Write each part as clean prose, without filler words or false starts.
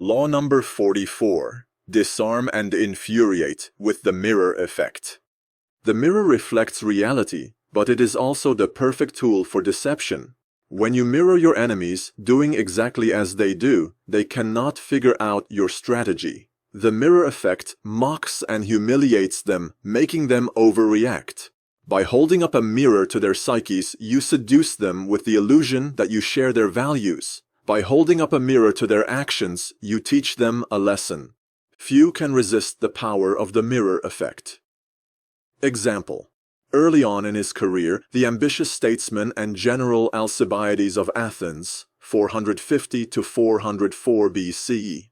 Law number 44. Disarm and infuriate with the mirror effect. The mirror reflects reality, but it is also the perfect tool for deception. When you mirror your enemies doing exactly as they do, they cannot figure out your strategy. The mirror effect mocks and humiliates them, making them overreact. By holding up a mirror to their psyches, you seduce them with the illusion that you share their values. By holding up a mirror to their actions, you teach them a lesson. Few can resist the power of the mirror effect. Example. Early on in his career, the ambitious statesman and general Alcibiades of Athens, 450 to 404 BCE,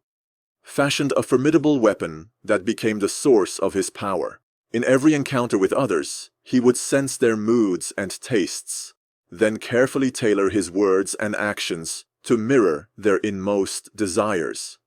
fashioned a formidable weapon that became the source of his power. In every encounter with others, he would sense their moods and tastes, then carefully tailor his words and actions to mirror their inmost desires.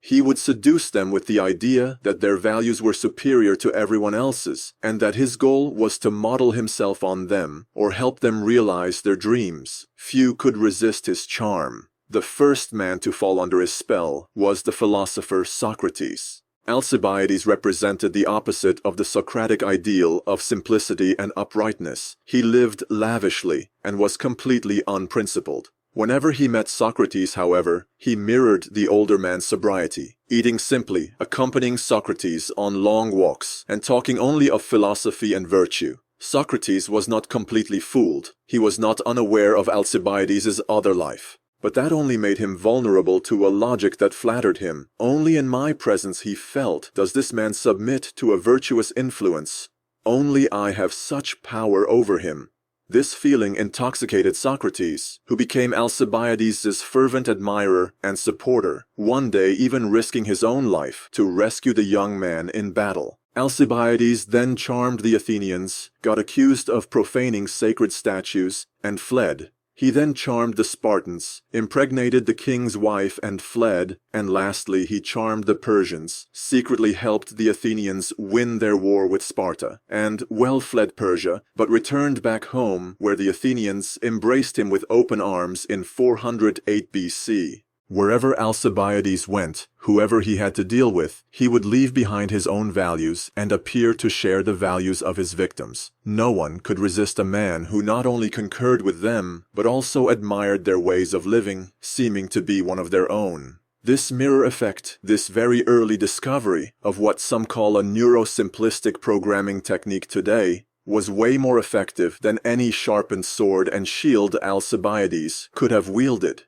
He would seduce them with the idea that their values were superior to everyone else's, and that his goal was to model himself on them or help them realize their dreams. Few could resist his charm. The first man to fall under his spell was the philosopher Socrates. Alcibiades represented the opposite of the Socratic ideal of simplicity and uprightness. He lived lavishly and was completely unprincipled. Whenever he met Socrates, however, he mirrored the older man's sobriety, eating simply, accompanying Socrates on long walks, and talking only of philosophy and virtue. Socrates was not completely fooled. He was not unaware of Alcibiades' other life. But that only made him vulnerable to a logic that flattered him. Only in my presence, he felt, does this man submit to a virtuous influence. Only I have such power over him. This feeling intoxicated Socrates, who became Alcibiades' fervent admirer and supporter, one day even risking his own life to rescue the young man in battle. Alcibiades then charmed the Athenians, got accused of profaning sacred statues, and fled. He then charmed the Spartans, impregnated the king's wife and fled, and lastly he charmed the Persians, secretly helped the Athenians win their war with Sparta, and well fled Persia, but returned back home where the Athenians embraced him with open arms in 408 BC. Wherever Alcibiades went, whoever he had to deal with, he would leave behind his own values and appear to share the values of his victims. No one could resist a man who not only concurred with them, but also admired their ways of living, seeming to be one of their own. This mirror effect, this very early discovery of what some call a neurosimplistic programming technique today, was way more effective than any sharpened sword and shield Alcibiades could have wielded.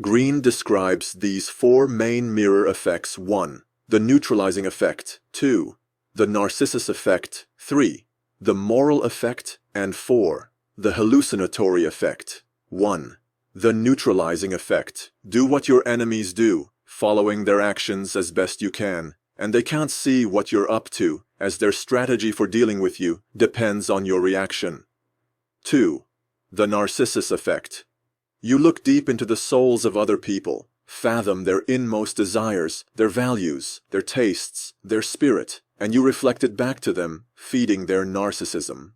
Greene describes these four main mirror effects: 1. The neutralizing effect, 2. The narcissus effect, 3. The moral effect, and 4. The hallucinatory effect. 1. The neutralizing effect. Do what your enemies do, following their actions as best you can, and they can't see what you're up to, as their strategy for dealing with you depends on your reaction. 2. The narcissus effect. You look deep into the souls of other people, fathom their inmost desires, their values, their tastes, their spirit, and you reflect it back to them, feeding their narcissism.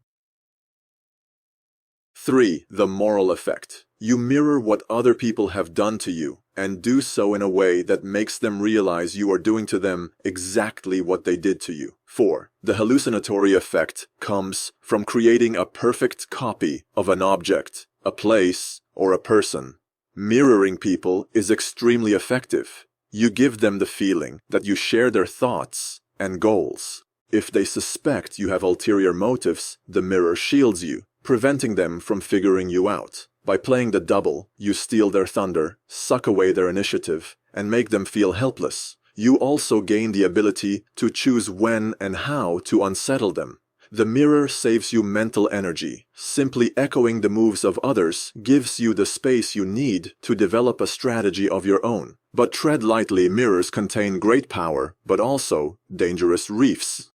3. The moral effect. You mirror what other people have done to you, and do so in a way that makes them realize you are doing to them exactly what they did to you. 4. The hallucinatory effect comes from creating a perfect copy of an object, a place, or a person. Mirroring people is extremely effective. You give them the feeling that you share their thoughts and goals. If they suspect you have ulterior motives, the mirror shields you, preventing them from figuring you out. By playing the double, you steal their thunder, suck away their initiative, and make them feel helpless. You also gain the ability to choose when and how to unsettle them. The mirror saves you mental energy. Simply echoing the moves of others gives you the space you need to develop a strategy of your own. But tread lightly. Mirrors contain great power, but also dangerous reefs.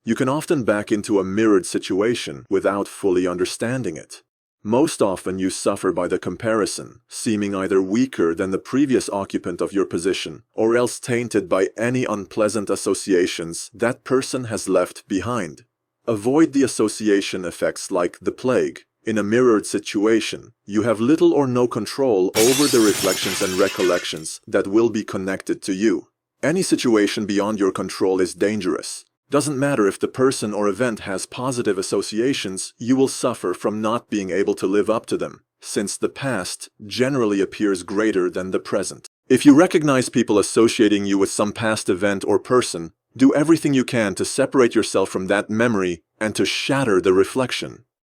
You can often back into a mirrored situation without fully understanding it. Most often you suffer by the comparison, seeming either weaker than the previous occupant of your position, or else tainted by any unpleasant associations that person has left behind. Avoid the association effects like the plague. In a mirrored situation, you have little or no control over the reflections and recollections that will be connected to you. Any situation beyond your control is dangerous. Doesn't matter if the person or event has positive associations, you will suffer from not being able to live up to them, since the past generally appears greater than the present. If you recognize people associating you with some past event or person, do everything you can to separate yourself from that memory and to shatter the reflection.